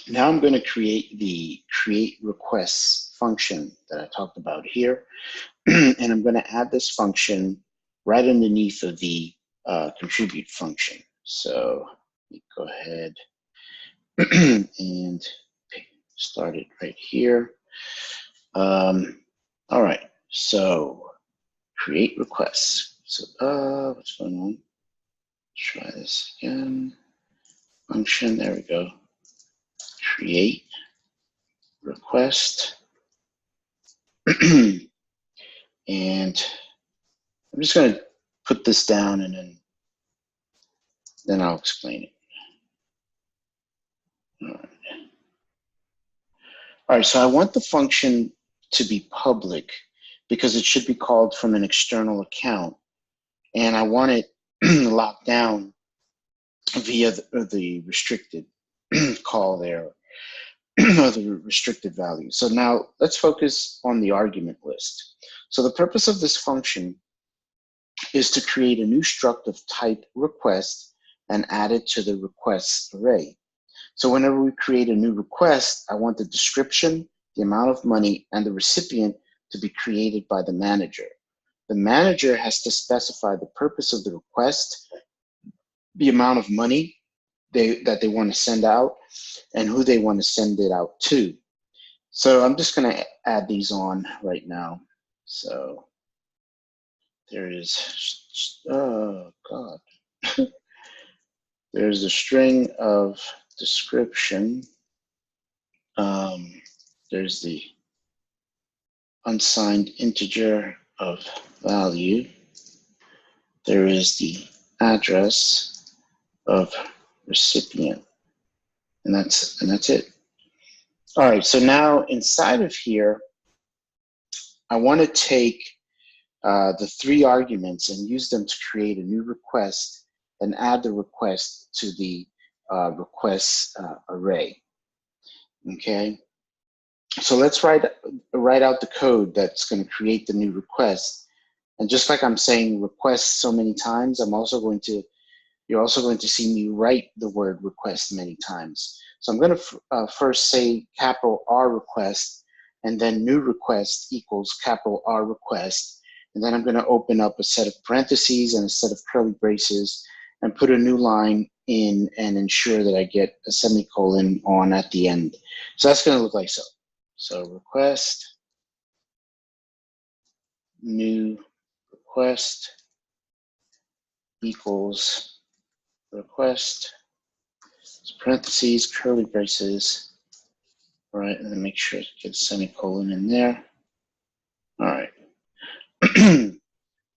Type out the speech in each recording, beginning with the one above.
Now I'm going to create the create requests function that I talked about here. And I'm going to add this function right underneath of the contribute function. So let me go ahead and start it right here. All right, so create requests. So what's going on? Try this again. Function, there we go. Create request. And I'm just going to put this down and then I'll explain it. All right, so I want the function to be public because it should be called from an external account. And I want it locked down via the restricted call there, or the restricted value. So now let's focus on the argument list. So the purpose of this function is to create a new struct of type request and add it to the requests array. So whenever we create a new request, I want the description, the amount of money, and the recipient to be created by the manager. The manager has to specify the purpose of the request, the amount of money that they want to send out, and who they want to send it out to. So I'm just going to add these on right now. So there is, oh God. There's a string of description. There's the unsigned integer of value. There is the address of recipient, and that's it. All right, so now inside of here, I want to take the 3 arguments and use them to create a new request and add the request to the requests array. Okay, so let's write out the code that's going to create the new request. And just like I'm saying request so many times, you're also going to see me write the word request many times. So I'm going to first say capital R request, and then new request equals capital R request. And then I'm going to open up a set of parentheses and a set of curly braces and put a new line in and ensure that I get a semicolon on at the end. So that's going to look like so. So request, new request equals request, parentheses, curly braces, all right, and then make sure to get a semicolon in there. All right.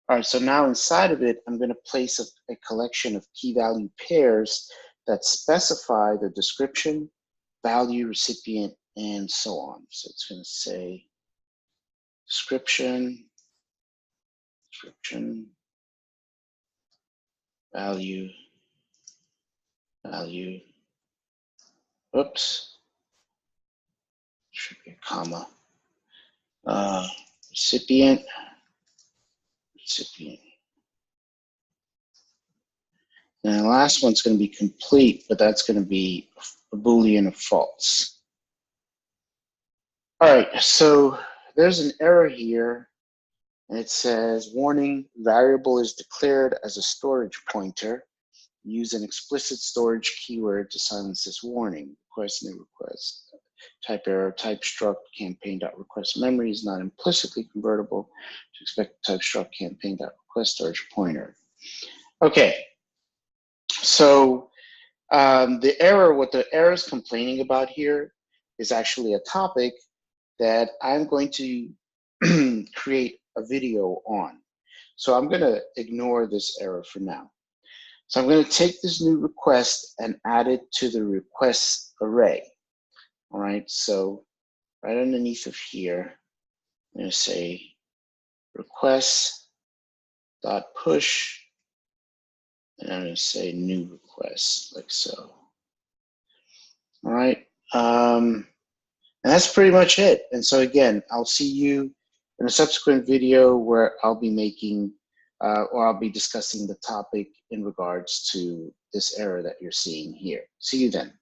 All right, so now inside of it, I'm going to place a collection of key value pairs that specify the description, value, recipient, and so on. So it's going to say description, value, oops, should be a comma, recipient. And the last one's going to be complete, but that's going to be a Boolean of false. All right, so there's an error here, and it says, warning, variable is declared as a storage pointer. Use an explicit storage keyword to silence this warning. Request new request. Type error, type struct campaign.request memory is not implicitly convertible to expect type struct campaign.request storage pointer. Okay, so what the error is complaining about here is actually a topic that I'm going to create a video on. So I'm going to ignore this error for now. So I'm going to take this new request and add it to the requests array. All right, so right underneath of here, I'm going to say request.push, and I'm going to say new request, like so. All right, and that's pretty much it. And so again, I'll see you in a subsequent video where I'll be making or I'll be discussing the topic in regards to this error that you're seeing here. See you then.